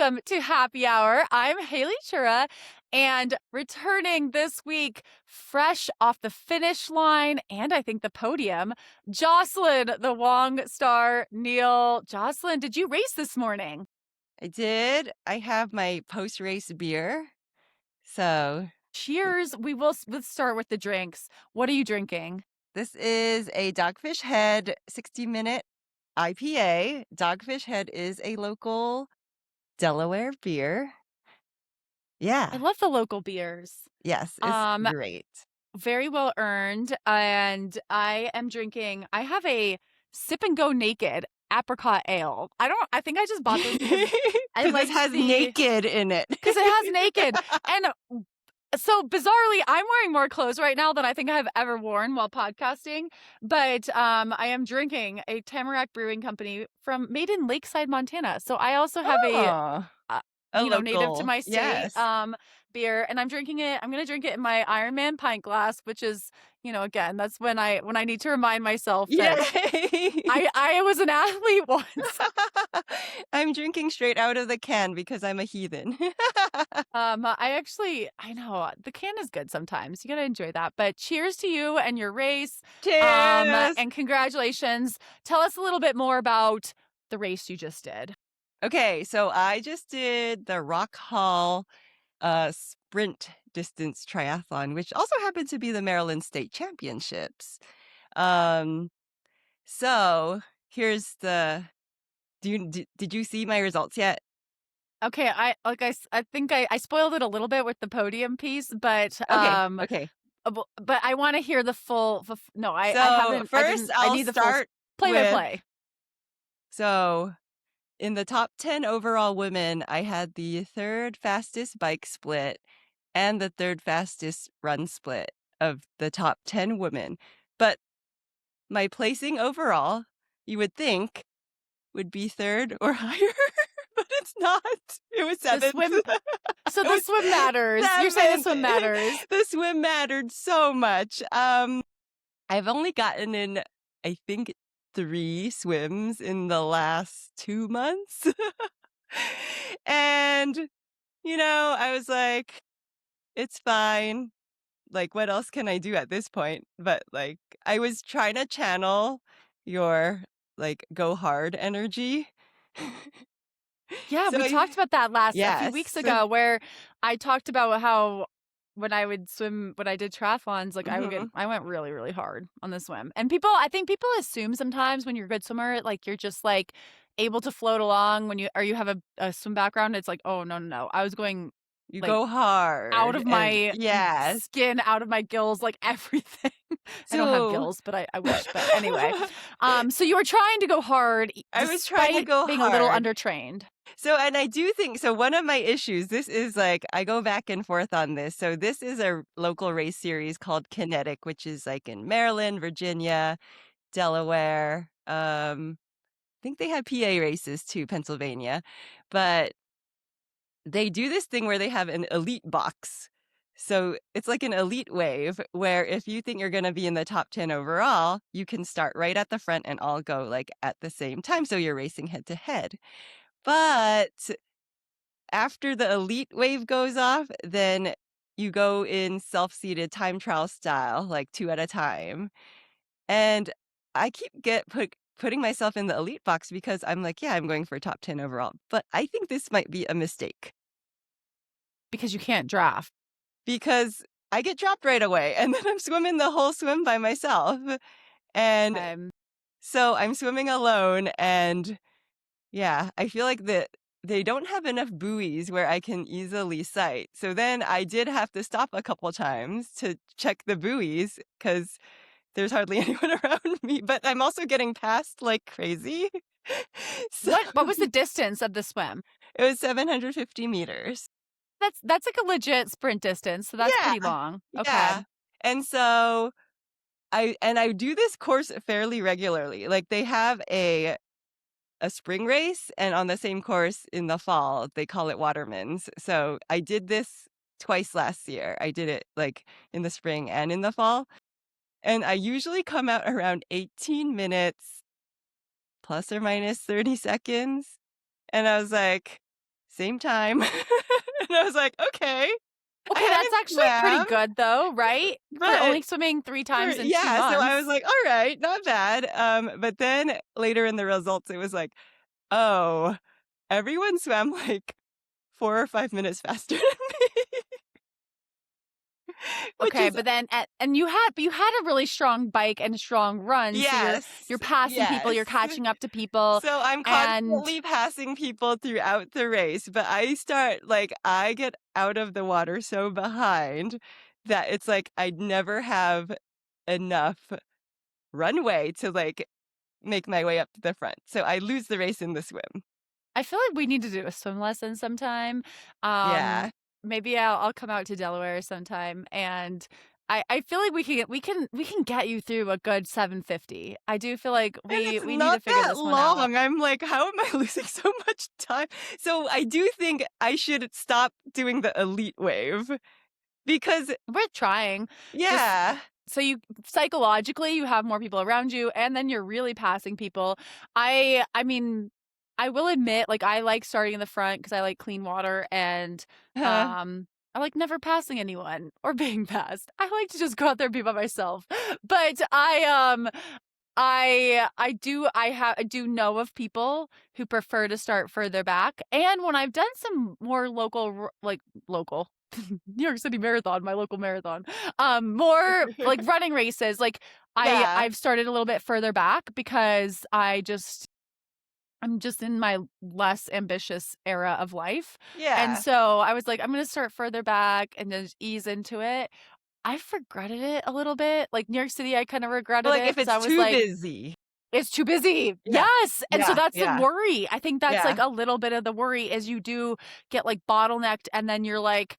welcome to Happy Hour. I'm Haley Chura, and returning this week, fresh off the finish line and I think the podium, Jocelyn, the Wong Neill. Jocelyn, did you race this morning? I did. I have my post-race beer. So Cheers. Let's start with the drinks. What are you drinking? this is a Dogfish Head 60-minute IPA. Dogfish Head is a local Delaware beer. I Yeah. love the local beers. Yes, it's great. Very well earned. And I have a Sip and Go Naked apricot ale. I think I just bought this because I Because like it has naked in it. because it has naked. And so bizarrely, I'm wearing more clothes right now than I think I've ever worn while podcasting. But I am drinking a Tamarack Brewing Company made in Lakeside, Montana. So I also have Oh, a native to local. my state Yes. beer, and I'm drinking it. I'm gonna drink it in my Ironman pint glass, which is, again, that's when I need to remind myself that Yay! I was an athlete once. I'm drinking straight out of the can because I'm a heathen. I know the can is good sometimes. You gotta enjoy that. But cheers to you and your race. Cheers! And congratulations. Tell us a little bit more about the race you just did. Okay, so I just did the Rock Hall Sprint Distance Triathlon, which also happened to be the Maryland State Championships. Um, so here's did you see my results yet? Okay, I think I spoiled it a little bit with the podium piece, but Okay. but I want to hear the full. No, I So haven't. first I I'll need the full start play by with, play. so in the top 10 overall women, I had the third fastest bike split and the third fastest run split of the top 10 women. But my placing overall, you would think, would be third or higher, but it's not. It was seventh. So the swim matters. You're saying the swim matters. The swim mattered so much. I've only gotten in, I think, 3 swims in the last 2 months. And, I was like, it's fine. Like, what else can I do at this point? But, like, I was trying to channel your, like, go hard energy. Yeah, So we talked about that a few weeks yes. ago, where I talked about how when I would swim, when I did triathlons, like Mhm. I went really, really hard on the swim. And I think people assume sometimes when you're a good swimmer, like you're just like able to float along you have a swim background. It's like, oh, no, no, no. I was going You like go out hard, of and my yes. skin, out of my gills, like everything. I don't have So gills, but I wish. But anyway, so you were trying to go hard I was trying to despite go being a little hard. undertrained. So, and I do think, so one of my issues, this is like, I go back and forth on this. So this is a local race series called Kinetic, which is like in Maryland, Virginia, Delaware. I think they had PA races too, Pennsylvania. But they do this thing where they have an elite box. So it's like an elite wave where if you think you're going to be in the top 10 overall, you can start right at the front and all go like at the same time. So you're racing head to head. But after the elite wave goes off, then you go in self-seated time trial style, like 2 at a time. And I keep putting myself in the elite box because I'm like, yeah, I'm going for top 10 overall. But I think this might be a mistake Because you can't draft. because I get dropped right away and then I'm swimming the whole swim by myself. And so I'm swimming alone, and yeah, I feel like they don't have enough buoys where I can easily sight. So then I did have to stop a couple times to check the buoys because there's hardly anyone around me, but I'm also getting passed like crazy. So What was the distance of the swim? it was 750 meters. That's like a legit sprint distance, so that's Yeah, pretty long. Okay. yeah. And so I do this course fairly regularly. Like they have a spring race, and on the same course in the fall, they call it Waterman's. So I did this twice last year. I did it like in the spring and in the fall. And I usually come out around 18 minutes plus or minus 30 seconds. And I was like, same time. And I was like, "Okay." I Okay, that's hadn't actually pretty swam, good though, right? For but only swimming 3 for times in 2 yeah, so I was months. like, "Alright, not bad." But then later in the results, it was like, "Oh, everyone swam, like, 4 or 5 minutes faster than me." Which Okay, is but then and you had a really strong bike and strong run, so you're yes, passing people, yes. you're catching up to people, So I'm and constantly passing people throughout the race, but I get out of the water so behind that it's like I'd never have enough runway to, like, make my way up to the front. So I lose the race in the swim. I feel like we need to do a swim lesson sometime. Um, Yeah. maybe I'll come out to Delaware sometime, and I feel like we can get you through a good 750. I do feel like And we it's we need to not figure that this one out. long. I'm like, "How am I losing so much time?" So I do think I should stop doing the elite wave because We're trying. Just yeah. so you psychologically you have more people around you, and then you're really passing people. I mean, I will admit, like, I like starting in the front because I like clean water, and Huh. I like never passing anyone or being passed. I like to just go out there and be by myself. But I do know of people who prefer to start further back, and when I've done some more local New York City Marathon, my local marathon, more like running races, like Yeah. I've started a little bit further back because I'm just in my less ambitious era of life, and Yeah. so I was like, "I'm gonna start further back and just ease into it." I've regretted it a little bit, like, New York City, I kinda But, regretted like, it if because it's I was too like, busy. "It's too busy." Yeah. Yes, and so Yeah, that's the yeah, worry. I think that's, like, yeah. a little bit of the worry is you do get, like, bottlenecked, and then you're like,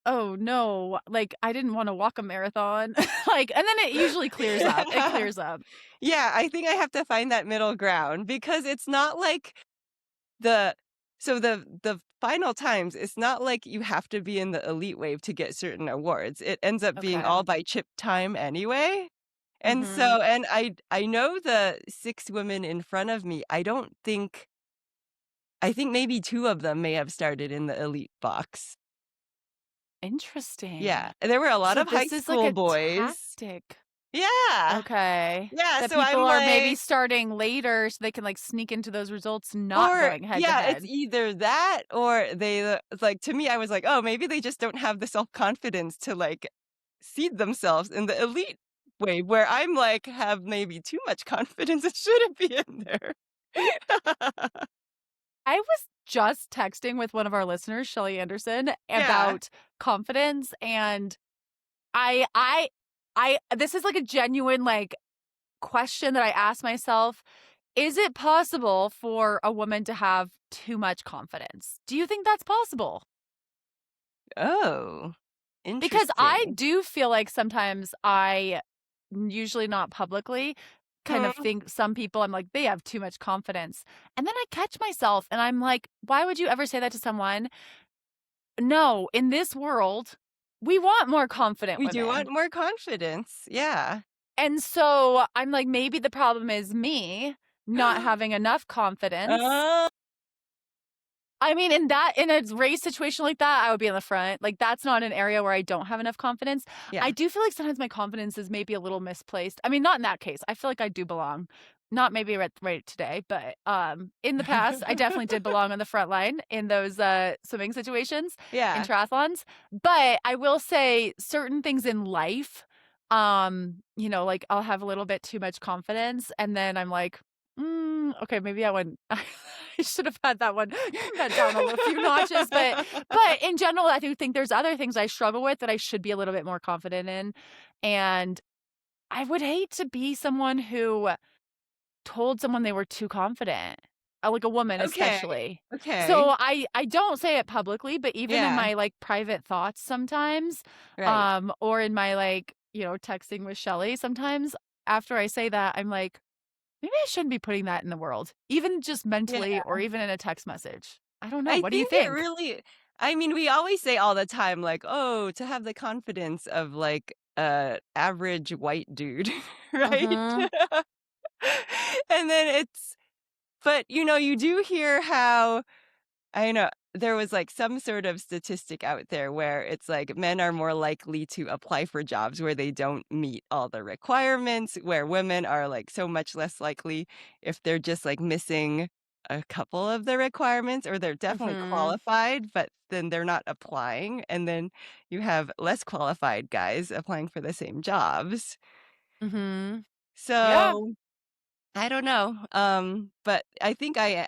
"Oh, no, like, I didn't wanna walk a marathon." Like, and then it usually clears up. It clears up. Yeah, I think I have to find that middle ground because it's not like the the final times, it's not like you have to be in the elite wave to get certain awards. It ends up being Okay. all by chip time anyway. And Mhm. so and I know the 6 women in front of me, I think maybe 2 of them may have started in the elite box. Yeah, Interesting. and there were a lot So of high this is like school a boys. tactic. Yeah. Okay. Yeah, That so people I'm are maybe like starting later so they can, like, sneak into those results not or going head to yeah, it's head. either that or like, to me, I was like, "Oh, maybe they just don't have the self-confidence to, like, seed themselves in the elite way," where I'm like, have maybe too much confidence, it shouldn't be in there. I was just texting with one of our listeners, Shelly Anderson, Yeah. about confidence, and I this is like a genuine, like, question that I ask myself. Is it possible for a woman to have too much confidence? Do you think that's possible? Oh, Because I interesting. do feel like sometimes I, usually not publicly, kind of Hmm. think some people, I'm like, they have too much confidence. And then I catch myself and I'm like, why would you ever say that to someone? No, in this world, we want more confident We do women. want more confidence, yeah. And so I'm like, maybe the problem is me not having enough confidence. Oh, I mean, in a race situation like that, I would be in the front. Like, that's not an area where I don't have enough confidence. I yeah. do feel like sometimes my confidence is maybe a little misplaced. I mean, not in that case. I feel like I do belong. Not maybe right today, but in the past, I definitely did belong on the front line in those swimming situations in Yeah. triathlons. But I will say certain things in life, like I'll have a little bit too much confidence, and then I'm like, okay, maybe I wouldn't. I should have had that one bent down a few notches, but in general, I do think there's other things I struggle with that I should be a little bit more confident in, and I would hate to be someone who told someone they were too confident, like a woman Okay, especially. okay. So I don't say it publicly, but even in Yeah, my, like, private thoughts sometimes, right. or in my, like, texting with Shelly, sometimes after I say that, I'm like, maybe I shouldn't be putting that in the world, even just Yeah. mentally or even in a text message. I don't know. I What do you think it think? really I mean, we always say all the time, like, "Oh, to have the confidence of, like, a average white dude," right? Mhm. And then it's but, you do hear how I know there was like some sort of statistic out there where it's like men are more likely to apply for jobs where they don't meet all the requirements, where women are like so much less likely if they're just like missing a couple of the requirements, or they're definitely Mhm. qualified, but then they're not applying. And then you have less qualified guys applying for the same jobs. Mhm. Yeah. So I don't know, but I think I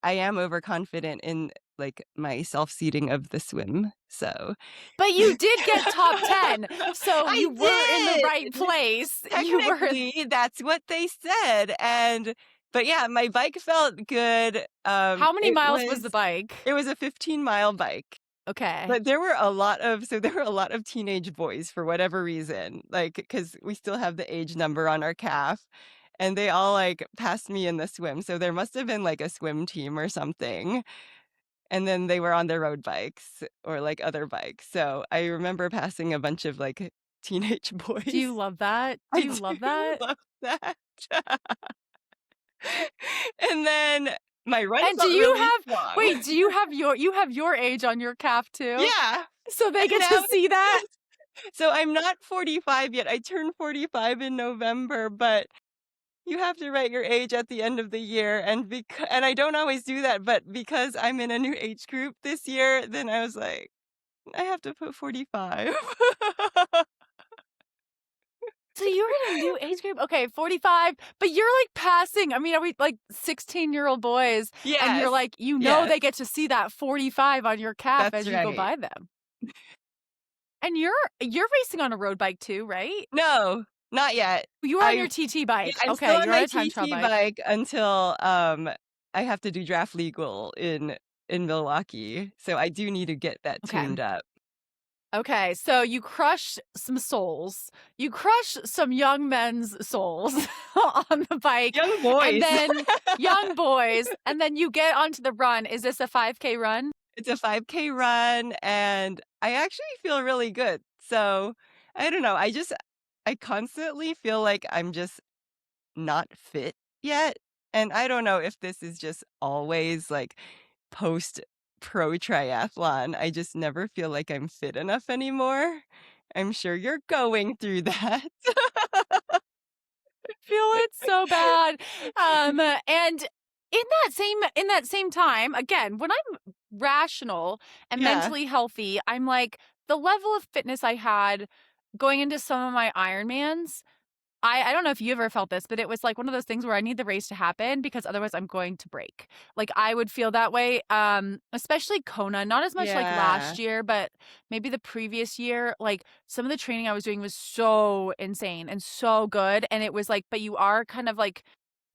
am overconfident in, like, my self-seeding of the swim, so But you did get top 10, so I you were in the right did! place. You were Technically, that's what they said, but yeah, my bike felt good, How many miles was the it bike? was a 15-mile bike. Okay. But there were a lot of teenage boys for whatever reason, like, because we still have the age number on our calf, and they all, like, passed me in the swim, so there must have been, like, a swim team or something, and then they were on their road bikes or, like, other bikes, so I remember passing a bunch of, like, teenage Do you boys. love that? Do I you do love that? love that. And then my run And do felt you really have strong. wait, do you have your age on your calf too? Yeah, So they and get to now see that? so I'm not 45 yet. I turned 45 in November, but you have to write your age at the end of the year, and I don't always do that, but because I'm in a new age group this year, then I was like, I have to put 45. So you're in a new age group? Okay, 45, but you're, like, passing I mean, are we, like, 16-year-old boys, and you're Yes. like, Yes, they get to see that 45 on your calf that's as you go right. by them. And you're racing on a road bike too, right? No, not yet. You were on I your TT Yeah, bike. I'm still Okay, on you're on my a time trial TT bike. bike until, I have to do draft legal in Milwaukee, so I do need to get that Okay. tuned up. Okay, so you crush some souls. You crush some young men's souls on the bike, Young and boys. then young boys, and then you get onto the run. Is this a 5K run? It's a 5K run, and I actually feel really good. So, I don't know, I constantly feel like I'm just not fit yet, and I don't know if this is just always, like, post pro triathlon. I just never feel like I'm fit enough anymore. I'm sure you're going through that. Feel it so bad. And in that same time, again, when I'm rational and Yeah. mentally healthy, I'm like the level of fitness I had going into some of my Ironmans. I don't know if you ever felt this, but it was like one of those things where I need the race to happen because otherwise I'm going to break. Like I would feel that way, especially Kona, not as much like Yeah. last year, but maybe the previous year. Like some of the training I was doing was so insane and so good. And it was like, but you are kind of like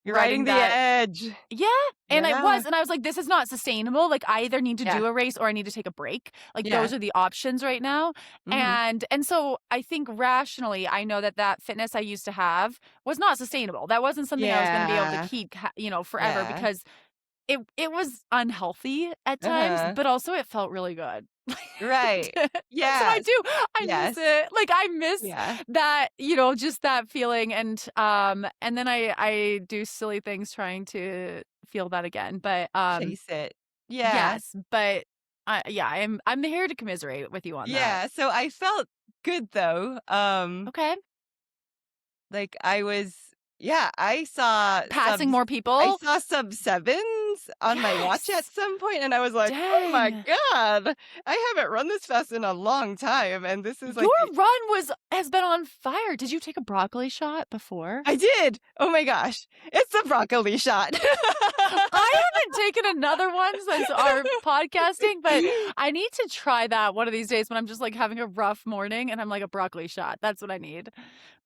You're riding riding the that edge. yeah, Yeah. and I was like, "This is not sustainable, like, I either need to Yeah. do a race or I need to take a break, like, Yeah. those are the options right now," Mhm. and so I think rationally, I know that that fitness I used to have was not sustainable, that wasn't something I was gonna be able to Yeah. keep forever Yeah. because it was unhealthy at times, Uh-huh. but also it felt really good. Right. So I Yes. do, I miss Yes. it. Like, I miss Yeah. that, just that feeling and then I do silly things trying to feel that again. But, Chase it. Yeah. yes, but, yeah, I'm here to commiserate with you on that. Yeah, so I felt good though. Okay. Like I was yeah, Passing more I people? saw sub 7s on my watch at Yes! some point, and I was like, "Oh my Dang. god, I haven't run this fast in a long time," and this is Your like the run has been on fire. Did you take a broccoli shot before? I did! Oh my gosh, it's a broccoli shot. I haven't taken another one since our podcasting, but I need to try that one of these days when I'm just like having a rough morning and I'm like a broccoli shot. That's what I need.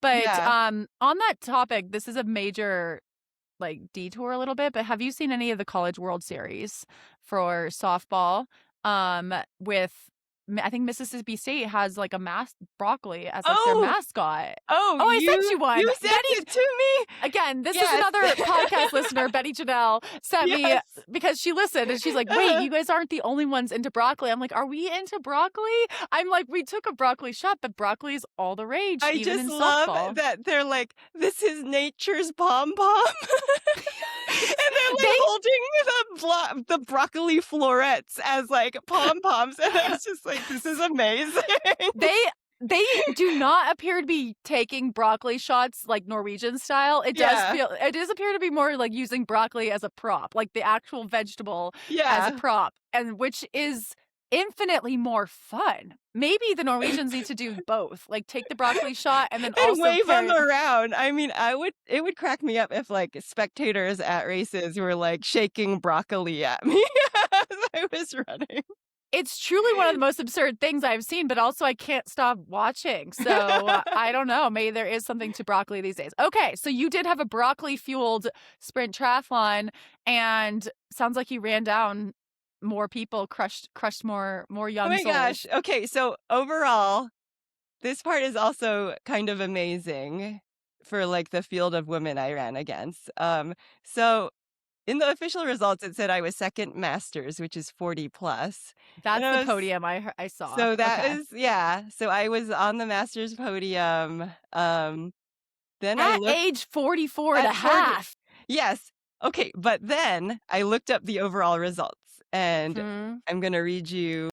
But Yeah. on that topic, this is a major like detour a little bit, but have you seen any of the College World Series for softball? With I think Mississippi State has like a broccoli as like their Oh! mascot. Oh, Oh, I sent you one. you sent it to me? Again, this is Yes. another podcast listener, Betty Janelle, sent me Yes. because she listened and she's like, wait, Uh-huh. you guys aren't the only ones into broccoli. I'm like, are we into broccoli? I'm like, we took a broccoli shot, but broccoli is all the rage, I even just in love softball. that they're like, "This is nature's pom-pom." And they're, They like, holding the broccoli florets as, like, pom-poms, and I was just like, "This is amazing." they they do not appear to be taking broccoli shots like Norwegian style. It Yeah, does appear to be more like using broccoli as a prop, like the actual vegetable as a yeah. prop, and which is infinitely more fun. Maybe the Norwegians need to do both, like take the broccoli shot and then And also wave them carry. around. I mean, it would crack me up if, like, spectators at races were, like, shaking broccoli at me as I was running. It's truly one of the most absurd things I've seen, but also I can't stop watching. So I don't know. Maybe there is something to broccoli these days. Okay, so you did have a broccoli fueled sprint triathlon, and sounds like you ran down more people, crushed more Oh young my gosh. souls. Okay, so overall, this part is also kind of amazing for, like, the field of women I ran against. So in the official results, it said I was 2nd masters, which is 40 plus, and That's the I was podium I saw. so that Okay, is yeah, so I was on the masters podium, then I at looked age 44 and a at 40 half. yes, okay, but then I looked up the overall results, and Hmm. I'm gonna read you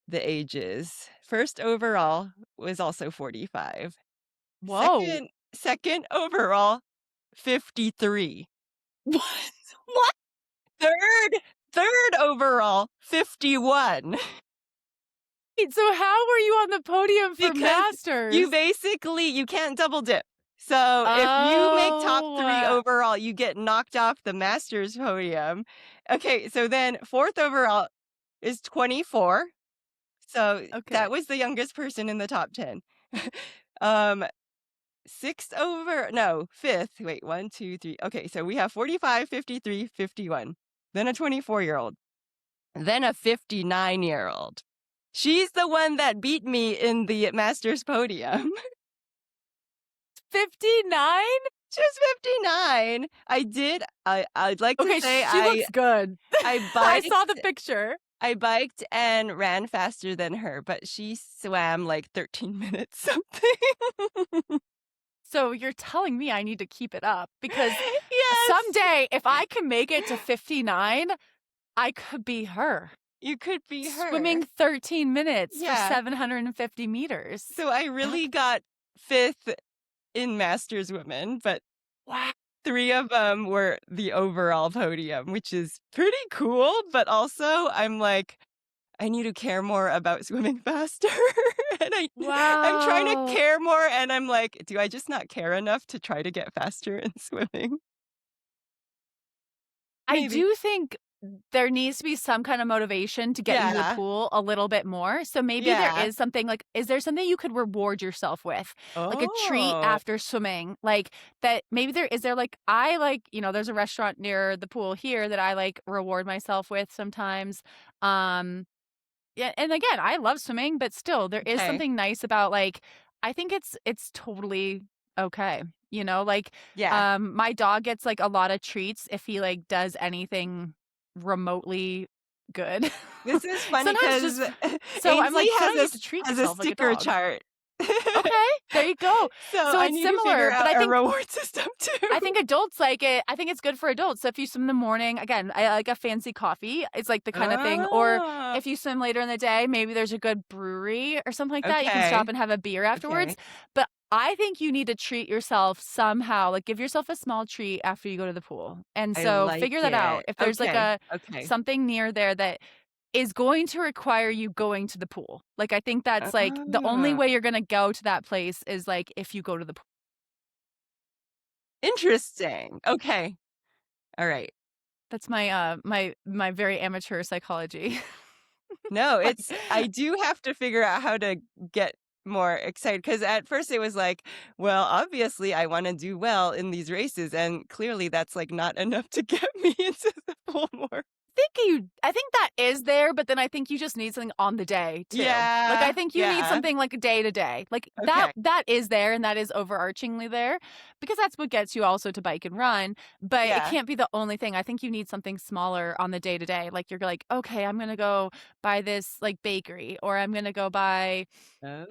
the ages. First overall was also 45. Whoa. Second overall, 53. What? What? Third third overall, 51. So how were you on the podium for Because masters? you can't double dip. So if you make top 3 Oh, overall, you get knocked off the Masters podium. Okay, so then 4th overall is 24. So okay. that was the youngest person in the top 10. Um, 6th over no, 5th. Wait, 1, 2, 3. Okay, so we have 45, 53, 51. Then a 24-year-old. Then a 59-year-old. She's the one that beat me in the Masters podium. 59? She was 59. I'd like to Okay, say she looks good. I I saw the biked picture. I biked and ran faster than her, but she swam like 13 minutes something. So you're telling me I need to keep it up because Yes, someday if I can make it to 59, I could be her. you could be her. Swimming 13 minutes for Yeah. 750 meters. So I That really got 5th in Masters women, but wow. 3 of them were the overall podium, which is pretty cool, but also I'm like, I need to care more about swimming faster. And I'm trying to Wow. care more, and I'm like, do I just not care enough to try to get faster in swimming? I Maybe. do think there needs to be some kind of motivation to get you to the Yeah. pool a little bit more. So maybe there Yeah. is something like, is there something you could reward yourself with? Like a treat Oh, after swimming? Like that maybe is there like, I like, there's a restaurant near the pool here that I like reward myself with sometimes. Um, yeah, and again, I love swimming, but still there is okay. something nice about like I think it's totally okay. Like Yeah. my dog gets like a lot of treats if he like does anything remotely good. This is funny Sometimes 'cause just so I'm Ainsley like, sometimes you have to treat has a yourself like a sticker dog. chart. Okay, there you go. So So I it's need to figure similar, but out a reward system I too. think adults like it. I think it's good for adults. So if you swim in the morning, again, I like a fancy coffee. It's like the kind of thing. Or Oh, if you swim later in the day, maybe there's a good brewery or something like that. You can okay. stop and have a beer afterwards. Okay. But I think you need to treat yourself somehow. Like give yourself a small treat after you go to the pool. And I so like figure that out. it. If there's like Okay. a Okay. something near there that is going to require you going to the pool. Like I think that's like the only Oh, way you're gonna go to that place is like if you go to the pool. interesting. Okay. All right. That's my my very amateur psychology. No, But I do have to figure out how to get more excited because at first it was like, well, obviously I want to do well in these races, and clearly that's like not enough to get me into the pool more. I think that is there, but then I think you just need something on the day too. Like I Yeah. think you need Yeah. something like day to day. Like Okay. that is there and that is overarchingly there because that's what gets you also to bike and run, but it Yeah. can't be the only thing. I think you need something smaller on the day to day. Like you're like, "Okay, I'm going to go buy this like bakery or I'm going to go buy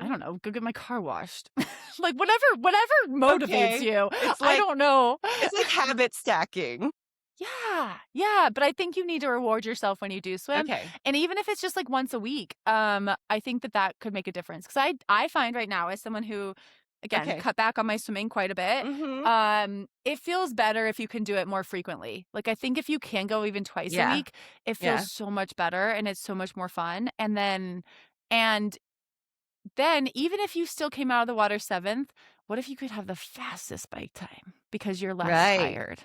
I Oh. don't know, go get my car washed." Like whatever motivates Okay. you. It's I like don't know. it's like habit stacking. Yeah, but I think you need to reward yourself when you do swim, Okay. and even if it's just, like, once a week, I think that could make a difference. Because I find right now as someone who, again, Okay. cut back on my swimming quite a bit, Mhm. it feels better if you can do it more frequently. Like, I think if you can go even twice a Yeah. week, it feels Yeah. so much better, and it's so much more fun, and then even if you still came out of the water 7th, what if you could have the fastest bike time because you're less Right. tired?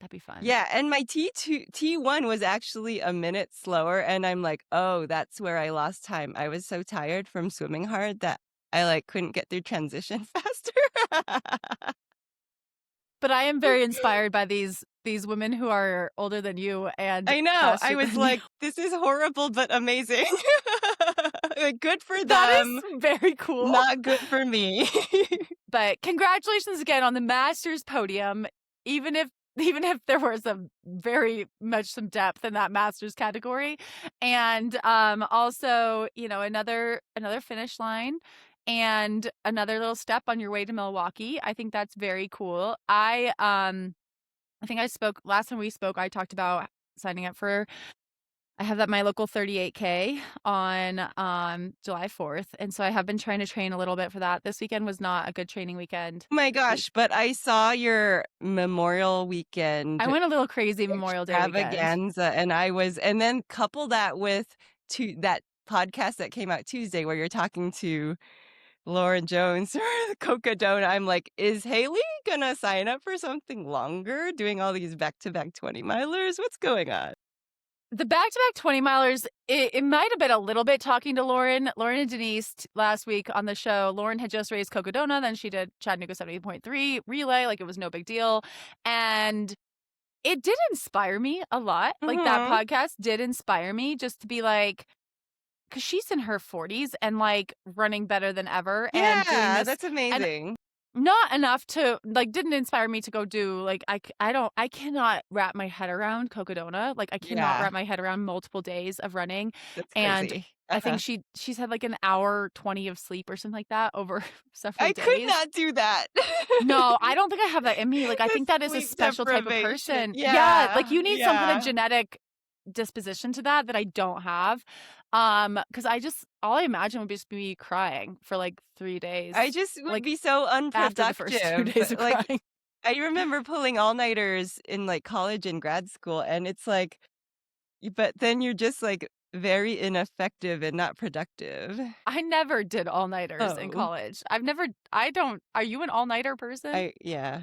That'd be fun. Yeah, and my T1 was actually a minute slower, and I'm like, "Oh, that's where I lost time." I was so tired from swimming hard that I, like, couldn't get through transition faster. But I am very inspired by these women who are older than you and I know, I faster was than you. like, "This is horrible but amazing." Like, good for That them, is very cool. not good for me. But congratulations again on the Masters podium. Even if even if there was a very much some depth in that Masters category. And also, another finish line and another little step on your way to Milwaukee. I think that's very cool. I think I spoke last time we spoke, I talked about signing up for I have that my local 38K on July 4th. And so I have been trying to train a little bit for that. This weekend was not a good training weekend. My Be- gosh, but I saw your Memorial I Weekend went a little crazy Memorial Day weekend. extravaganza, and then couple that with that podcast that came out Tuesday where you're talking to Lauren Jones or the Cocodona. I'm like, is Haley gonna sign up for something longer, doing all these back-to-back 20-milers? What's going on? The back-to-back 20 milers, it might have been a little bit talking to Lauren and Denise last week on the show. Lauren had just raced Cocodona, then she did Chattanooga 70.3 relay, like it was no big deal. And it did inspire me a lot. Like that Mhm. podcast did inspire me just to be like, because she's in her 40s and like running better than ever and doing Yeah, this. that's And amazing. not enough to like, didn't inspire me to go do like, I cannot wrap my head around Cocodona. Like, I cannot Yeah, wrap my head around multiple days of running. that's And crazy. I think Uh-huh. she's had like an hour 20 of sleep or something like that over several I could days. not do that. No, I don't think I have that in me. Like, I The think that is a sleep special type of deprivation. person. Yeah, like Yeah, you need some kind of yeah. genetic disposition to that I don't have. Because all I imagine would just be me crying for like 3 I days, just would like be so after the first 2 unproductive. days of Like, crying. I remember pulling all-nighters in, like, college and grad school, and it's like but then you're just, like, very ineffective and not productive. I never did all-nighters in Oh. college. I don't Are you an all-nighter person? Yeah.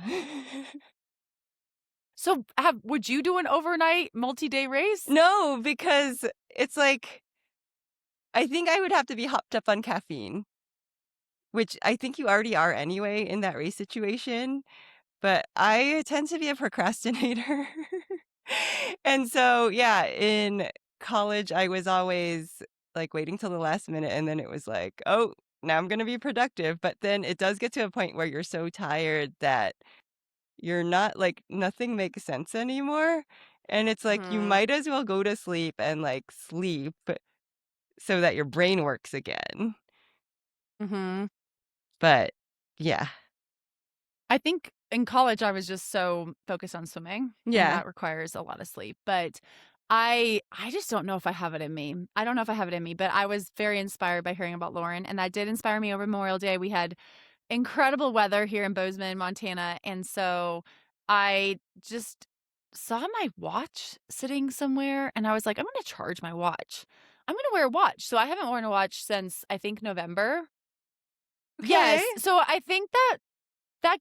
So, would you do an overnight multi-day race? No, because it's like I think I would have to be hopped up on caffeine, which I think you already are anyway in that race situation. But I tend to be a procrastinator. And so, yeah, in college, I was always, like, waiting till the last minute, and then it was like, "Oh, now I'm gonna be productive," but then it does get to a point where you're so tired that you're not like, nothing makes sense anymore, and it's like, you Mhm. might as well go to sleep and, like, sleep so that your brain works again. Mhm. But, yeah. I think in college, I was just so focused on swimming, and Yeah. that requires a lot of sleep, but I just don't know if I have it in me. I don't know if I have it in me, but I was very inspired by hearing about Lauren, and that did inspire me over Memorial Day. We had incredible weather here in Bozeman, Montana, and so I just saw my watch sitting somewhere, and I was like, "I'm gonna charge my watch. I'm gonna wear a watch." So I haven't worn a watch since, I think, November. Okay. Yes, so I think that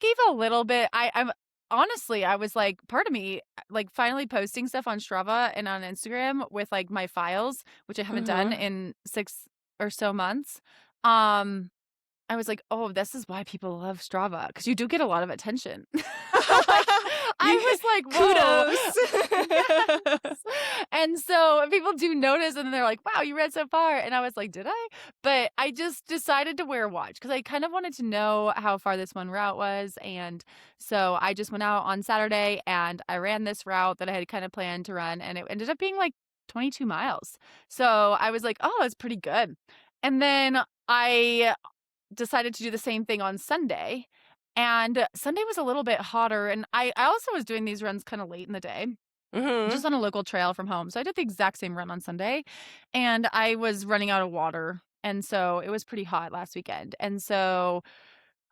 gave a little bit. I'm honestly, I was like, part of me, like, finally posting stuff on Strava and on Instagram with, like, my files, which I haven't done Uh-huh. in 6 or so months. Um, I was like, "Oh, this is why people love Strava because you do get a lot of attention." Like, I You was like, kudos. "Whoa." Yes. And so people do notice, and they're like, "Wow, you read so far." And I was like, "Did I?" But I just decided to wear a watch because I kind of wanted to know how far this one route was, and so I just went out on Saturday, and I ran this route that I had kind of planned to run, and it ended up being, like, 22 miles. So I was like, "Oh, that's pretty good." And then I decided to do the same thing on Sunday, and Sunday was a little bit hotter, and I also was doing these runs kinda late in the day. Mhm. just on a local trail from home. So I did the exact same run on Sunday, and I was running out of water. And so it was pretty hot last weekend. And so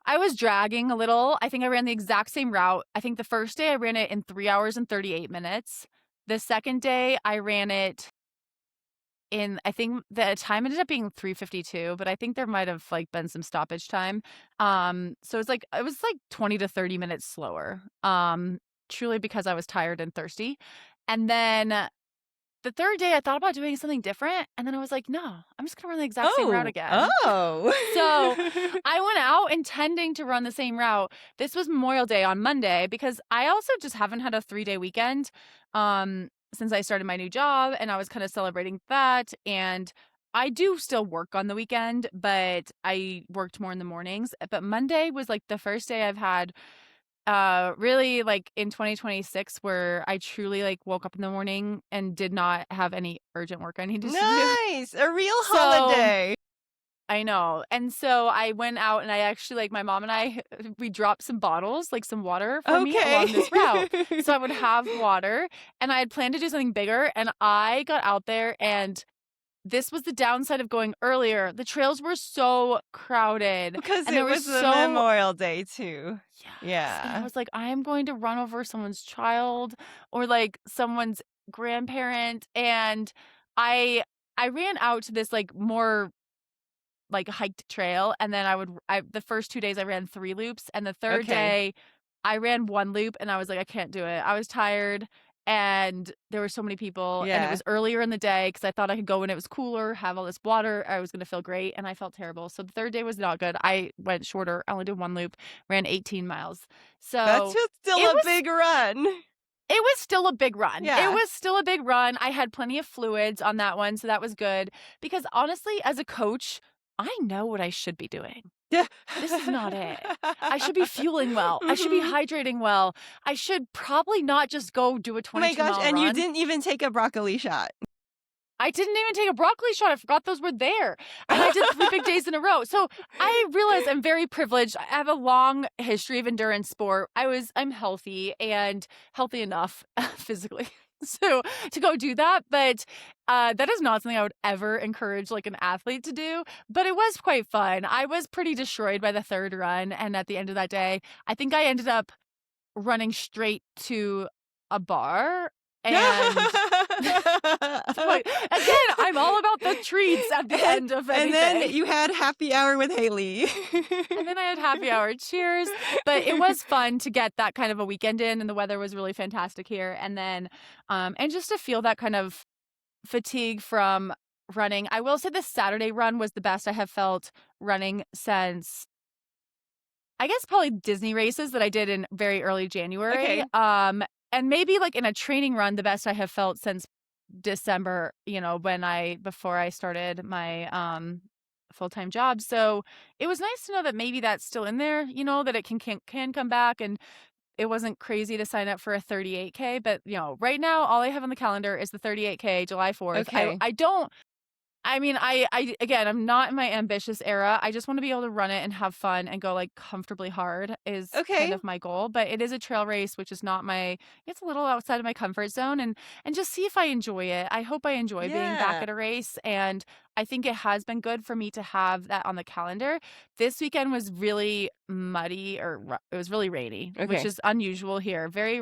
I was dragging a little. I think I ran the exact same route. I think the first day I ran it in 3 hours and 38 minutes. The second day I ran it in, I think the time ended up being 3:52, but I think there might have like been some stoppage time. So it was like 20 to 30 minutes slower. Truly because I was tired and thirsty. And then the third day I thought about doing something different, and then I was like, "No, I'm just gonna run the exact same route Oh. again." Oh. So I went out intending to run the same route. This was Memorial Day on Monday because I also just haven't had a 3-day weekend since I started my new job, and I was kind of celebrating that. And I do still work on the weekend, but I worked more in the mornings. But Monday was like the first day I've had really like in 2026 where I truly like woke up in the morning and did not have any urgent work I needed to do. Nice. A real So holiday. I know. And so I went out and I actually like my mom and I we dropped some bottles, like some water for me Okay. along this route. So I would have water, and I had planned to do something bigger, and I got out there, and this was the downside of going earlier. The trails were so crowded, Because and there it was was a so Memorial Day too. yes. And I Yeah. was like, I am going to run over someone's child or like someone's grandparent. And I I ran out to this like more like hiked trail, and then I the first 2 days I ran 3 loops, and the third Okay. day I ran 1 loop, and I was like, I can't do it. I was tired, and there were so many people, and it Yeah. was earlier in the day because I thought I could go when it was cooler, have all this water, I was gonna feel great, and I felt terrible. So the third day was not good. I went shorter. I only did 1 loop, ran 18 miles. That's So just still it a was big run. it was still a big run. It Yeah. was still a big run. I had plenty of fluids on that one, so that was good because honestly, as a coach, I know what I should be doing. Yeah. This is not it. I should be fueling well. I should be Mhm. hydrating well. I should probably not just go do a Oh my gosh, 22-mile and you run. didn't even take a broccoli shot. I didn't even take a broccoli shot. I forgot those were there. And I did 3 big days in a row. So I realize I'm very privileged. I have a long history of endurance sport. I'm healthy and healthy enough physically. So to go do that, but that is not something I would ever encourage like an athlete to do. But it was quite fun. I was pretty destroyed by the third run, and at the end of that day, I think I ended up running straight to a bar and like, again, I'm all about the treats at the end of And then anything. you had happy hour with Haley. And then I had happy hour. Cheers. But it was fun to get that kind of a weekend in, and the weather was really fantastic here. And then, and just to feel that kind of fatigue from running. I will say the Saturday run was the best I have felt running since, I guess, probably Disney races that I did in very early January. Okay. And maybe like in a training run, the best I have felt since December, before I started my full-time job. So it was nice to know that maybe that's still in there, that it can come back. And it wasn't crazy to sign up for a 38K, but right now all I have on the calendar is the 38K July 4th. Okay. I don't I mean, again, I'm not in my ambitious era. I just want to be able to run it and have fun and go like comfortably hard is kind Okay. of my goal. But it is a trail race, which is not it's a little outside of my comfort zone, and just see if I enjoy it. I hope I enjoy being back Yeah. at a race. And I think it has been good for me to have that on the calendar. This weekend was really muddy it was really rainy, which Okay. is unusual here. Very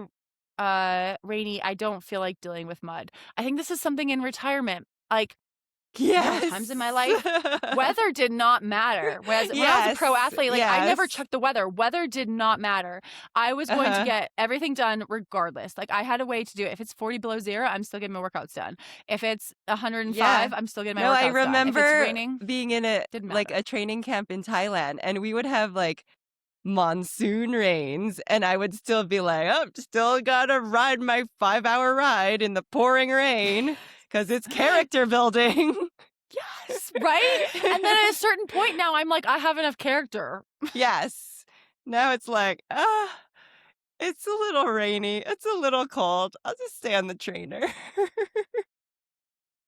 rainy. I don't feel like dealing with mud. I think this is something in retirement. Like there were times in Yes. my life, weather did not matter. Whereas when I was a Yes. pro athlete, like I never Yes. checked the weather. Weather did not matter. I was going to Uh-huh. get everything done regardless. Like I had a way to do it. If it's 40 below zero, I'm still getting my workouts done. If it's Yeah. 105, I'm still getting my No, I workouts done. If it's remember raining, being in a didn't like matter. a training camp in Thailand, and we would have like monsoon rains, and I would still be like, "Oh, still gotta ride my 5-hour ride in the pouring rain because it's character building." Yes, right? And then at a certain point now, I'm like, I have enough character. Yes. Now it's like, it's a little rainy. It's a little cold. I'll just stay on the trainer.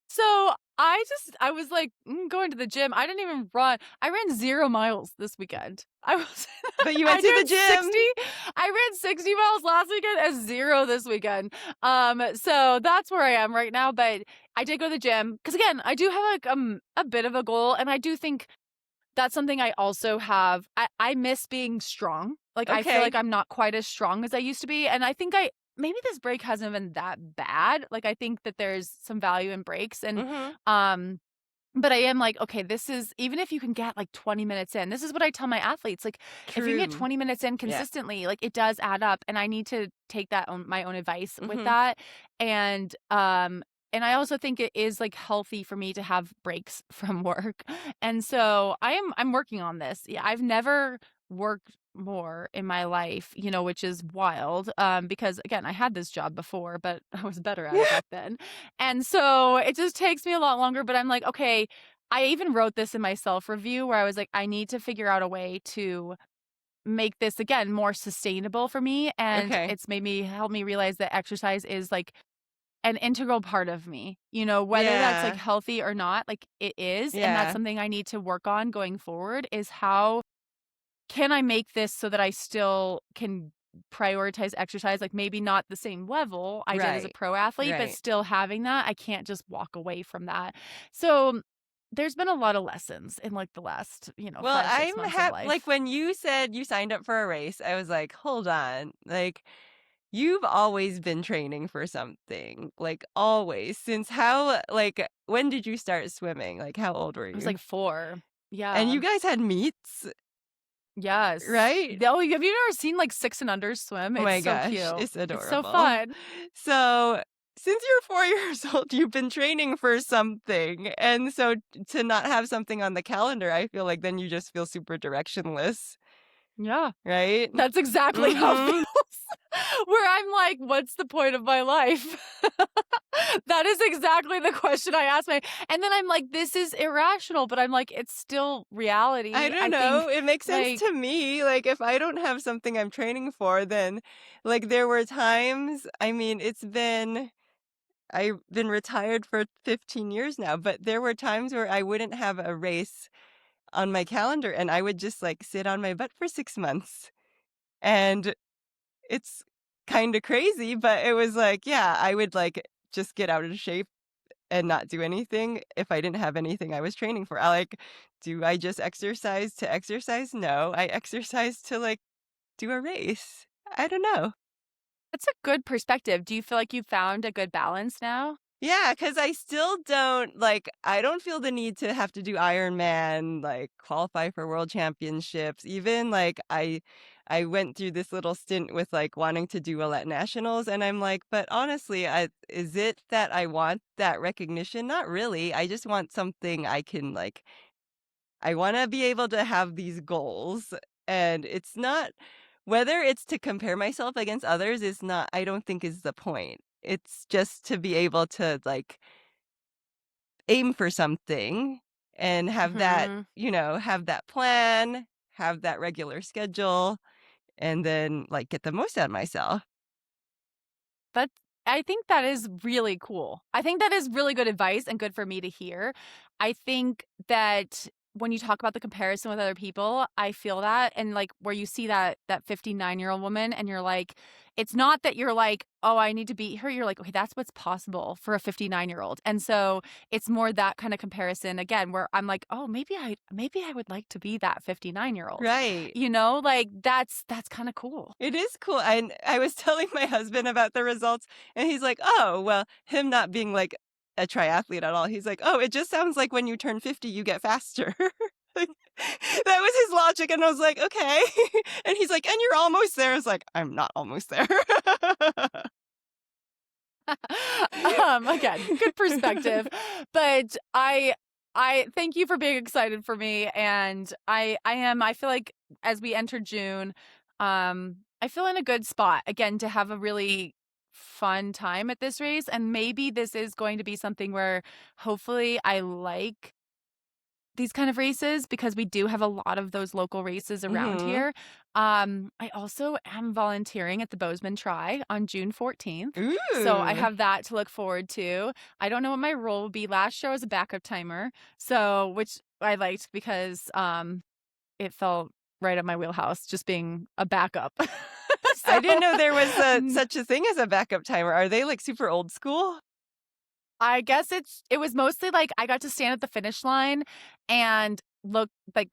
So I was like, going to the gym. I didn't even run. I ran 0 miles this weekend. I was But you I went to the ran gym. 60 I ran 60 miles last weekend and 0 this weekend. So that's where I am right now, but I did go to the gym because again, I do have like a bit of a goal, and I do think that's something I also have. I miss being strong. Like, I feel like Okay. I'm not quite as strong as I used to be, and I think maybe this break hasn't been that bad. Like, I think that there's some value in breaks, and, Mhm. um but I am like, okay, this is even if you can get like 20 minutes in, this is what I tell my athletes. Like, if you can get True. 20 minutes in Yeah. consistently, like it does add up. And I need to take my own advice with Mhm. that. And and I also think it is like healthy for me to have breaks from work. And so I'm working on this. Yeah, I've never worked more in my life, which is wild. Because again, I had this job before, but I was better at it Yeah. back then. And so it just takes me a lot longer, but I'm like, okay, I even wrote this in my self review where I was like, I need to figure out a way to make this again more sustainable for me. And Okay. it's made me help me realize that exercise is like an integral part of me, whether that's like Yeah. healthy or not, like it is. And that's Yeah. something I need to work on going forward is how can I make this so that I still can prioritize exercise? Like maybe not the same level I did as a Right. pro athlete, but Right. still having that. I can't just walk away from that. So there's been a lot of lessons in like the last, Well, 5, 6 months of like life. when you said you signed up for a race, I was like, "Hold on." Like you've always been training for something. Like always. Since how like when did you start swimming? Like how old were I was you? like 4. And Yeah. you guys had meets, Yes. right? Oh, have you ever seen like 6 and under swim? Oh It's my so gosh, cute. it's It's so adorable. fun. So, since you're 4 years old, you've been training for something, and so to not have something on the calendar, I feel like then you just feel super directionless, Yeah. right? That's exactly how it feels. Mhm. Where I'm like, "What's the point of my life?" That is exactly the question I ask my and then I'm like, "This is irrational," but I'm like, "It's still I reality." don't I know, think, it makes sense like to me, like, if I don't have something I'm training for, then like, there were times I mean, I've been retired for 15 years now, but there were times where I wouldn't have a race on my calendar, and I would just, like, sit on my butt for 6 months, and it's kinda crazy, but it was like, yeah, I would, like, just get out of shape and not do anything if I didn't have anything I was training for. Do I just exercise to exercise? No, I exercise to, like, do a race. I don't know. that's a good perspective. Do you feel like you found a good balance now? Yeah, because I still don't I don't feel the need to have to do Ironman, like, qualify for world championships. Even, I went through this little stint with, like, wanting to do Willette Nationals, and I'm like, "But honestly, is it that I want that recognition? Not really. I just want something I can, I wanna be able to have these goals, and it's not whether it's to compare myself against others is not I don't think is the point. It's just to be able to, aim for something and have that, Mhm. have that plan, have that regular schedule, and then, get the most out of myself. That I think that is really cool. I think that is really good advice and good for me to hear. I think that when you talk about the comparison with other people, I feel that and like where you see that 59-year-old woman and you're like it's not that you're like, "Oh, I need to beat her." You're like, "Okay, that's what's possible for a 59-year-old." And so it's more that kind of comparison again where I'm like, "Oh, maybe I would like to be that 59-year-old." Right. Like that's kind of cool. It is cool, and I was telling my husband about the results, and he's like, "Oh, well," him not being, a triathlete at all, he's like, "Oh, it just sounds like when you turn 50, you get faster." Like, that was his logic, and I was like, "Okay." And he's like, "And you're almost there." I was like, "I'm not almost there." Again, good perspective. But I thank you for being excited for me. And I feel like as we enter June, I feel in a good spot again to have a really fun time at this race. And maybe this is going to be something where hopefully I like these kind of races because we do have a lot of those local races around Mhm. here. I also am volunteering at the Bozeman Tri on June 14th. So I Ooh. have that to look forward to. I don't know what my role will be. Last year I was a backup timer, so which I liked because it felt right up my wheelhouse just being a backup. I didn't So know there was such a thing as a backup timer. Are they, like, super old school? I guess it was mostly, like, I got to stand at the finish line and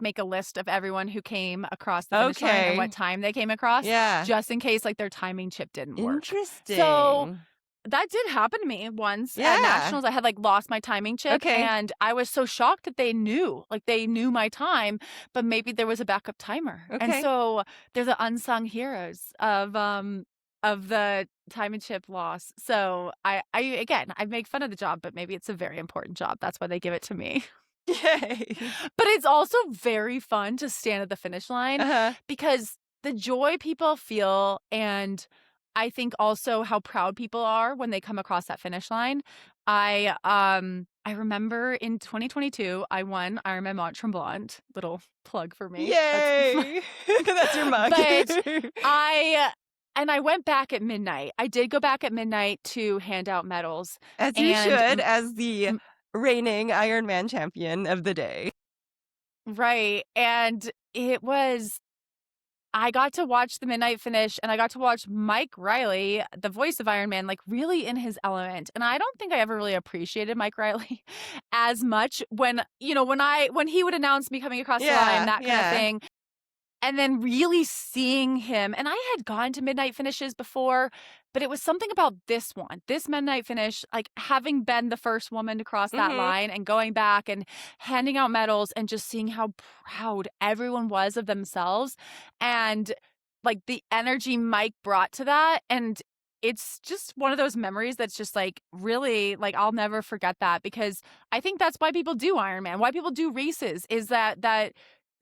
make a list of everyone who came across the finish line and what Okay. time they came across, Yeah. just in case, like, their timing chip didn't work. So, Interesting. that did happen to me once at Yeah. nationals. I had, like, lost my timing chip, Okay. and I was so shocked that they knew my time, but maybe there was a backup timer. And Okay. so, they're the unsung heroes of the time and chip loss. So I make fun of the job, but maybe it's a very important job. That's why they give it to me. Yay. But it's also very fun to stand at the finish line Uh-huh. because the joy people feel and I think also how proud people are when they come across that finish line. I remember in 2022 I won Ironman Mont Tremblant. Little plug for me. That's Yay. That's your mug. but I I went back at midnight. I did go back at midnight to hand out medals As you and should, as the m reigning Ironman champion of the day. right, and it was I got to watch the midnight finish, and I got to watch Mike Riley, the voice of Iron Man, like, really in his element, and I don't think I ever really appreciated Mike Riley as much when, when he would announce me coming across the line, Yeah, that kind of yeah. thing. And then really seeing him and I had gone to midnight finishes before, but it was something about this one, this midnight finish, like, having been the first woman to cross that Mhm. line and going back and handing out medals and just seeing how proud everyone was of themselves and, like, the energy Mike brought to that, and it's just one of those memories that's just, like, really, like, I'll never forget that because I think that's why people do Ironman, why people do races is that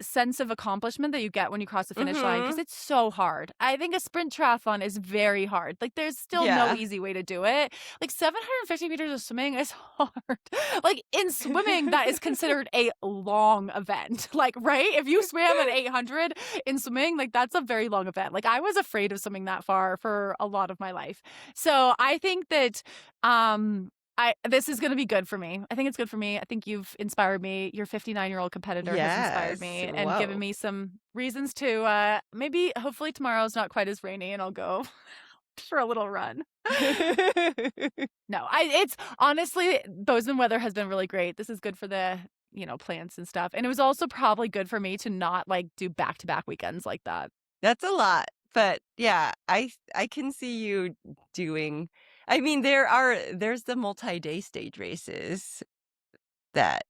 sense of accomplishment that you get when you cross the finish line because Mhm. it's so hard. I think a sprint triathlon is very hard. Like, there's still no Yeah. easy way to do it. Like, 750 meters of swimming is hard. Like, in swimming, that is considered a long event. Like, right? If you swam at 800 in swimming, like, that's a very long event. Like, I was afraid of swimming that far for a lot of my life. So I think that um this is gonna be good for me. I think it's good for me. I think you've inspired me. Your 59-year-old competitor has inspired Yes. me and given Whoa. me some reasons to, maybe hopefully tomorrow's not quite as rainy and I'll go for a little run. No, I it's honestly, Bozeman weather has been really great. This is good for the, plants and stuff, and it was also probably good for me to not, like, do back-to-back weekends like that. That's a lot, but yeah, I can see you doing I mean, there's the multi-day stage races that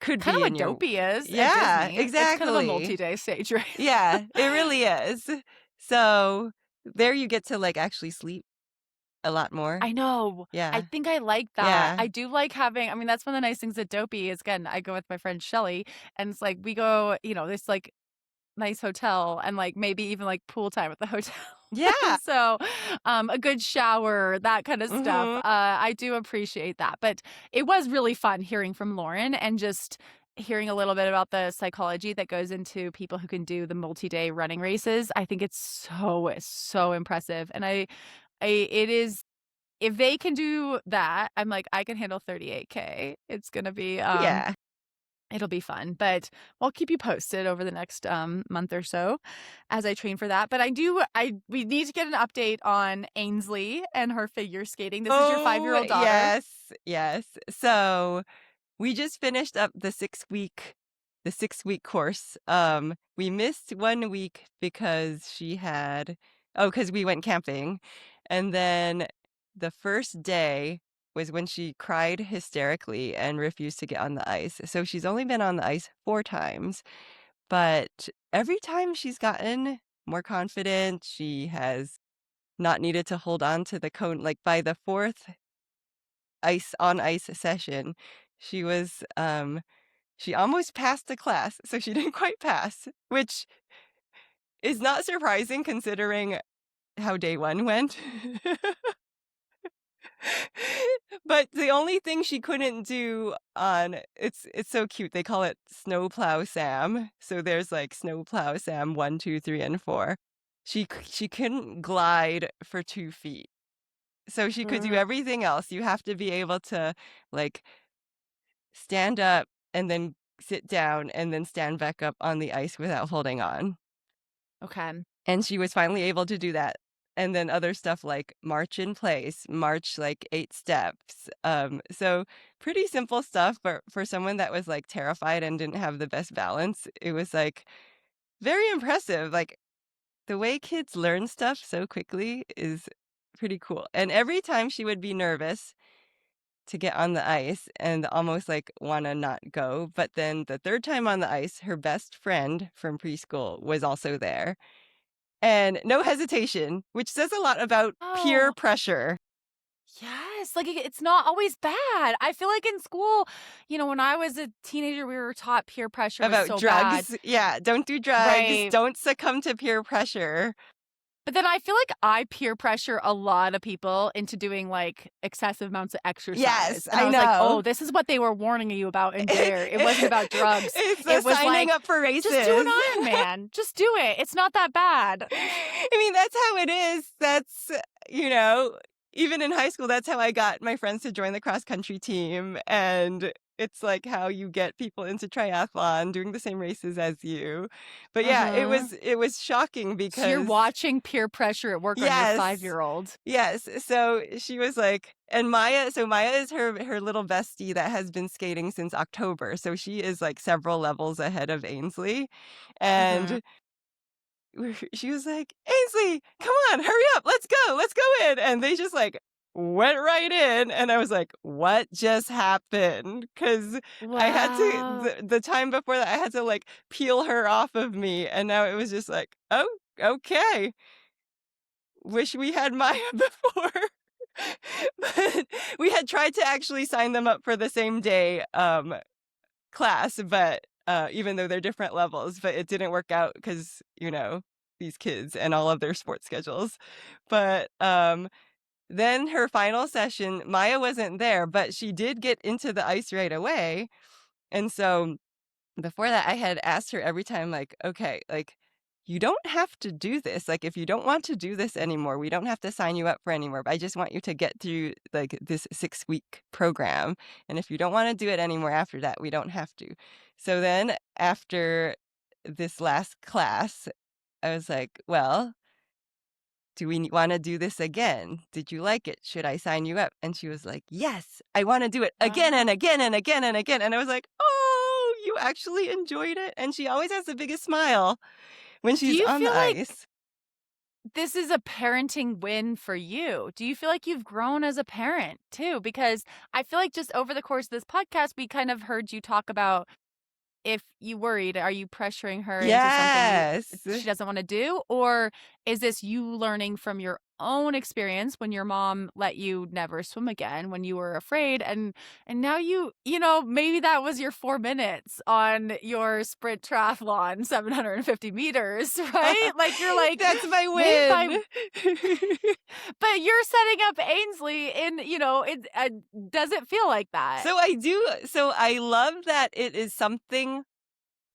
could Kinda be in what your Dopey is at Yeah, Disney. It's kind of a exactly. multi-day stage race. Yeah, it really is. So, there you get to, like, actually sleep a lot more. I know. I Yeah. think I like that. Yeah. I do like having I mean, that's one of the nice things at Dopey is, again, I go with my friend Shelly, and it's like we go, this, like, nice hotel and, like, maybe even, like, pool time at the hotel. Yeah. So, a good shower, that kinda stuff. Mhm. I do appreciate that, but it was really fun hearing from Lauren and just hearing a little bit about the psychology that goes into people who can do the multi-day running races. I think it's so impressive, and it is if they can do that, I'm like, "I can handle 38K." It's gonna be, Yeah. it'll be fun, but I'll keep you posted over the next, month or so as I train for that, but we need to get an update on Ainsley and her figure skating. This is your Oh, five-year-old daughter? yes, yes. So, we just finished up the 6-week course. We missed 1 week because she had because we went camping, and then the first day was when she cried hysterically and refused to get on the ice. So she's only been on the ice 4 times, but every time she's gotten more confident, she has not needed to hold on to the cone. Like, by the 4th ice session, she was, she almost passed the class, so she didn't quite pass, which is not surprising considering how day 1 went. But the only thing she couldn't do on it's so cute. They call it Snowplow Sam. So there's like Snowplow Sam 1, 2, 3, and 4. She couldn't glide for 2 feet. So she could do Mm, everything else. You have to be able to like stand up and then sit down and then stand back up on the ice without holding on. okay. And she was finally able to do that. And then other stuff like march in place, march like 8 steps. So pretty simple stuff, but for someone that was like terrified and didn't have the best balance, it was like very impressive. Like the way kids learn stuff so quickly is pretty cool. And every time she would be nervous to get on the ice and almost like want to not go. But then the third time on the ice, her best friend from preschool was also there. And no hesitation, which says a lot about peer Oh, pressure. yes. Like it's not always bad. I feel like in school, when I was a teenager, we were taught peer pressure was About so bad. drugs. Yeah, don't do drugs. Right. Don't succumb to peer pressure. But then I feel like I peer pressure a lot of people into doing like excessive amounts of exercise. Yes, And I I was like, oh, know. this is what they were warning you about in Dare. It wasn't about drugs. It's the It was signing like, up for races. just do an Ironman. Just do it. It's not that bad. I mean, that's how it is. That's, you know, even in high school, that's how I got my friends to join the cross country team. And it's like how you get people into triathlon doing the same races as you. But yeah, Uh-huh. it was shocking So you're because watching peer pressure at work on your yes. 5-year-old. Yes, so she was like and Maya is her little bestie that has been skating since October, so she is, like, several levels ahead of Ainsley, Mm-hmm. and she was like, "Ainsley, come on, hurry up, let's go in," and they just, like, went right in, and I was like, "What just happened?" 'Cause I had to Wow. the time before that, I had to, like, peel her off of me, and now it was just like, "Oh, okay." Wish we had Maya before. But we had tried to actually sign them up for the same day, class, but, even though they're different levels, but it didn't work out because these kids and all of their sports schedules. But, then her final session, Maya wasn't there, but she did get into the ice right away, and so before that, I had asked her every time, like, "Okay, like, you don't have to do this. Like, if you don't want to do this anymore, we don't have to sign you up for anymore. But I just want you to get through, like, this 6-week program. And if you don't wanna do it anymore after that, we don't have to." So then after this last class, I was like, "Well, do we wanna do this again? Did you like it? Should I sign you up?" And she was like, "Yes, I wanna do it again and Wow. again and again and again." And I was like, "Oh, you actually enjoyed it?" And she always has the biggest smile when Do she's you on the feel like ice. this is a parenting win for you? Do you feel like you've grown as a parent too? Because I feel like just over the course of this podcast, we kind of heard you talk about if you worried, are you pressuring her into something Yes. she doesn't want to do? Or is this you learning from your own experience when your mom let you never swim again when you were afraid and now maybe that was your 4 minutes on your sprint triathlon 750 meters, right? Like you're like That's my maybe if I win. but you're setting up Ainsley in, it does it feel like that? So I do so I love that it is something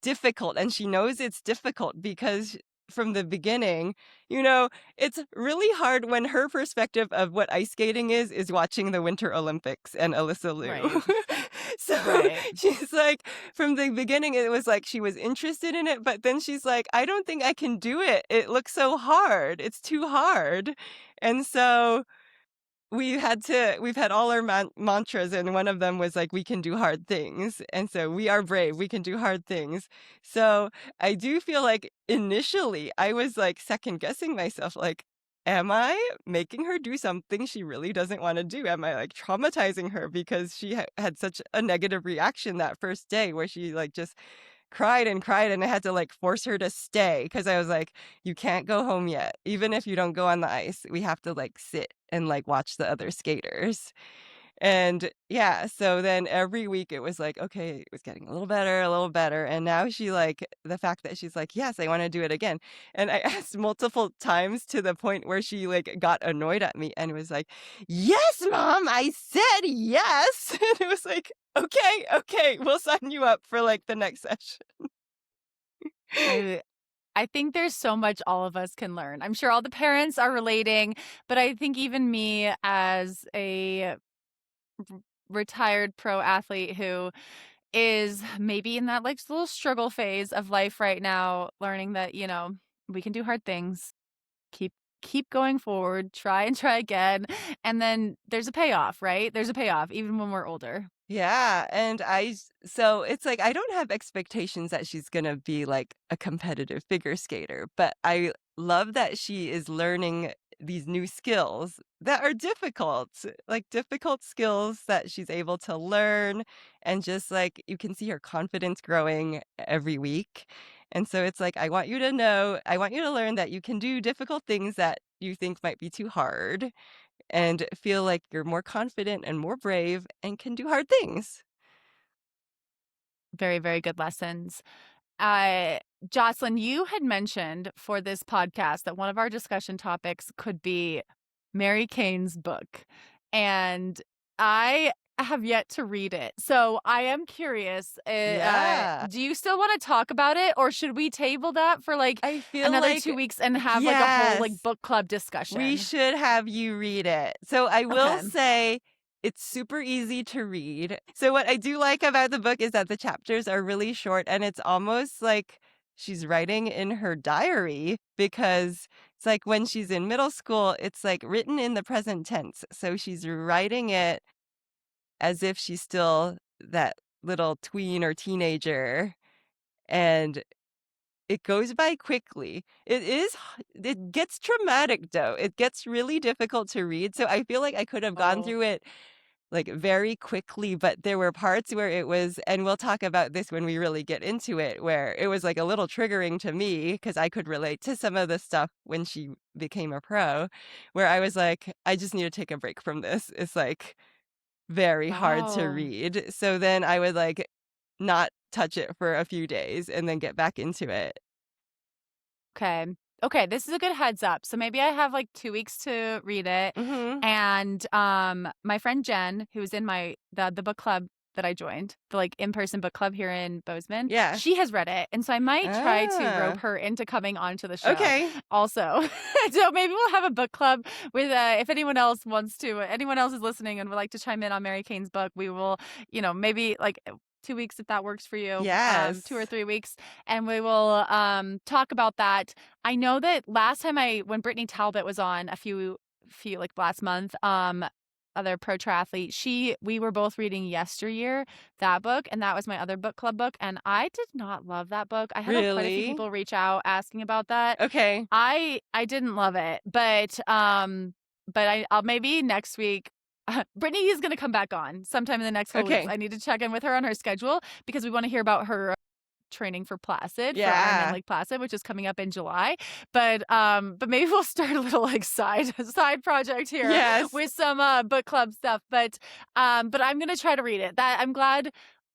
difficult, and she knows it's difficult because from the beginning, it's really hard when her perspective of what ice skating is watching the Winter Olympics and Alyssa Right. Liu. So Right. she's like, from the beginning, it was like she was interested in it, but then she's like, I don't think I can do it. It looks so hard. It's too hard. And so we've had all our mantras, and one of them was like, "We can do hard things." And so we are brave, we can do hard things. So I do feel like initially I was like second guessing myself, like, am I making her do something she really doesn't want to do? Am I like traumatizing her because she had such a negative reaction that first day where she like just cried, and I had to, like, force her to stay because I was like, "You can't go home yet. Even if you don't go on the ice, we have to, like, sit and, like, watch the other skaters." And yeah, so then every week it was like, okay, it was getting a little better. And now she like the fact that she's like, yes, I want to do it again. And I asked multiple times to the point where she like got annoyed at me and was like, yes, mom, I said yes. And it was like, okay, we'll sign you up for like the next session. I I think there's so much all of us can learn. I'm sure all the parents are relating, but I think even me as a retired pro athlete who is maybe in that like little struggle phase of life right now, learning that, we can do hard things. Keep keep going forward, try and try again, and then there's a payoff, right? There's a payoff even when we're older. Yeah, and so it's like I don't have expectations that she's gonna be like a competitive figure skater, but I love that she is learning these new skills that are difficult, like difficult skills that she's able to learn, and just like you can see her confidence growing every week. And so it's like I want you to learn that you can do difficult things that you think might be too hard and feel like you're more confident and more brave and can do hard things. Very, very good lessons. Uh, Jocelyn, you had mentioned for this podcast that one of our discussion topics could be Mary Cain's book. And I have yet to read it. So I am curious. Yeah. Do you still want to talk about it, or should we table that for like I feel another like 2 weeks and have like a whole like yes, book club we discussion? should have you read it. So I will Okay. say it's super easy to read. So what I do like about the book is that the chapters are really short and it's almost like she's writing in her diary because it's like when she's in middle school, it's like written in the present tense. So she's writing it as if she's still that little tween or teenager, and it goes by quickly. It gets traumatic, though. It gets really difficult to read, so I feel like I could have gone Oh, through it, like, very quickly, but there were parts where it was and we'll talk about this when we really get into it, where it was, like, a little triggering to me because I could relate to some of the stuff when she became a pro, where I was like, "I just need to take a break from this." It's, like, very hard to wow. read. So then I would, like, not touch it for a few days and then get back into it. Okay. Okay, this is a good heads up. So maybe I have like 2 weeks to read it. Mhm. And my friend Jen, who's in the book club that I joined, the like in-person book club here in Bozeman, Yeah. she has read it. And so I might try to rope Ah. her into coming onto the show Okay. also. So maybe we'll have a book club with if anyone else wants to, anyone else is listening and would like to chime in on Mary Cain's book, we will, maybe like 2 weeks if that works for you, 2 or 3 weeks, and we will talk about that. I know that last time when Brittany Talbot was on a few like last month, other pro triathlete, we were both reading Yesteryear, that book, and that was my other book club book, and I did not love that book. I had quite a few Really? people reach out asking about that. Okay. I didn't love it, but I'll maybe next week. Brittany is going to come back on sometime in the next couple weeks. Okay. I need to check in with her on her schedule because we want to hear about her training for Ironman Yeah. Lake Placid, which is coming up in July. But maybe we'll start a little like side project here Yes. with some book club stuff. But I'm gonna try to read it. That I'm glad.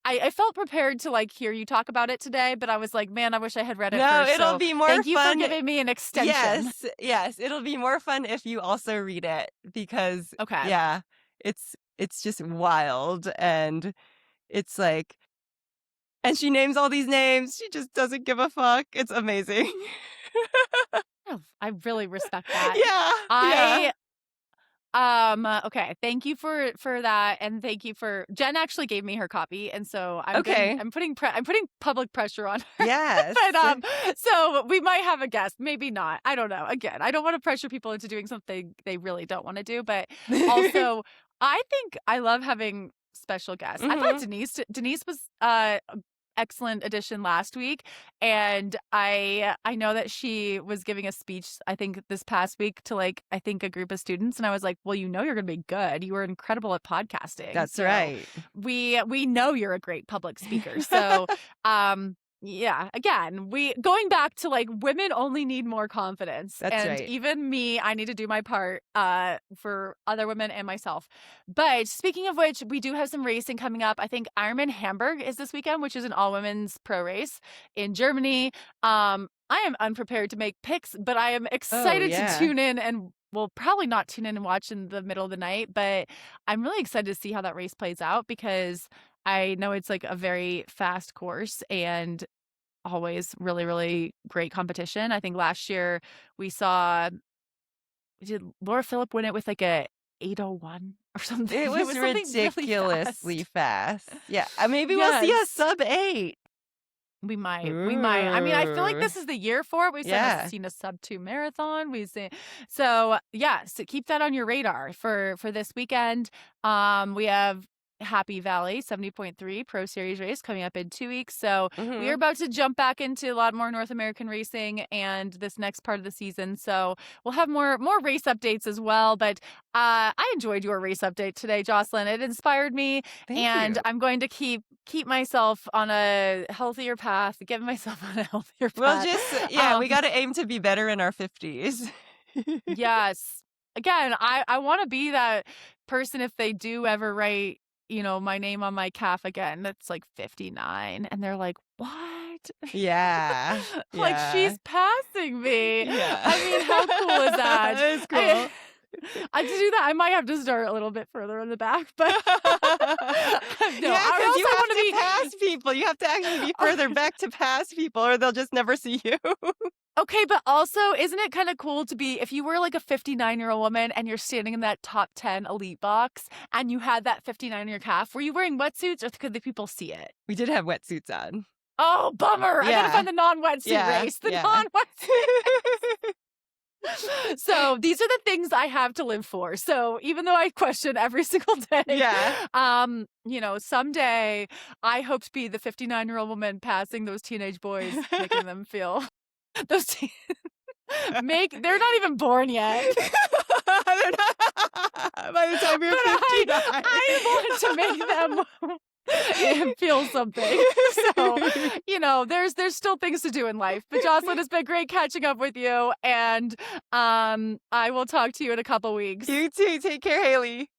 I felt prepared to like hear you talk about it today, but I was like, man, I wish I had read it No, first. it'll So be more thank you for fun. giving me an extension. Yes, it'll be more fun if you also read it because Okay. yeah, it's just wild and it's like and she names all these names. She just doesn't give a fuck. It's amazing. Oh, I really respect that. Yeah, yeah. I okay, thank you for that, and thank you for Jen actually gave me her copy, and so Okay. I'm putting public pressure on her. Yes. So we might have a guest, maybe not. I don't know. Again, I don't want to pressure people into doing something they really don't want to do, but also I think I love having special guests. I thought Mhm. Denise was excellent addition last week, and I know that she was giving a speech I think this past week to like I think a group of students, and I was like, well, you're going to be good. You were incredible at podcasting, That's so right. we know you're a great public speaker. So Yeah, again, we going back to like women only need more confidence. That's And right. even me, I need to do my part for other women and myself. But speaking of which, we do have some racing coming up. I think Ironman Hamburg is this weekend, which is an all women's pro race in Germany. I am unprepared to make picks, but I am Oh, excited to yeah. tune in and will probably not tune in and watch in the middle of the night, but I'm really excited to see how that race plays out because I know it's like a very fast course and always really, really great competition. I think last year we saw did Laura Phillip win it with like a 8:01 or something? It It was was something really ridiculously fast. fast. Yeah, maybe we'll see a Yes. sub 8. We might. We might. I mean, I feel like Ooh. this is the year for it. We've Yeah. seen a sub 2 marathon. We've seen so yeah, so keep that on your radar for this weekend. We have Happy Valley 70.3 Pro Series race coming up in 2 weeks. So we are Mhm. about to jump back into a lot more North American racing and this next part of the season. So we'll have more race updates as well. But I enjoyed your race update today, Jocelyn. It inspired me, Thank and you. I'm going to keep myself on a healthier path, get myself on a healthier Well, path. just yeah, we Um, gotta aim to be better in our 50s. yes. Again, I want to be that person if they do ever write, my name on my calf again, that's like 59, and they're like, "What?" Yeah. Like Yeah. she's passing me. Yeah. I mean, how cool is that? It's cool. To do that, I might have to start a little bit further in the back, but no, Yeah, I because you also have want to to be. pass people. You have to actually be further back to pass people, or they'll just never see you. Okay, but also, isn't it kind of cool to be if you were like a 59-year-old woman and you're standing in that top 10 elite box and you had that 59 in your calf? Were you wearing wetsuits or could the people see it? We did have wetsuits on. Oh, bummer. I got to Yeah. find the non-wetsuit Yeah. race, the Yeah. non-wetsuit. So these are the things I have to live for. So even though I question every single day, Yeah. someday I hope to be the 59-year-old woman passing those teenage boys, making them feel those they're not even born yet. They're not- By the time you're But 59. I want to make them feel something. So, there's still things to do in life. But Jocelyn, it's been great catching up with you, and I will talk to you in a couple weeks. You too. Take care, Haley.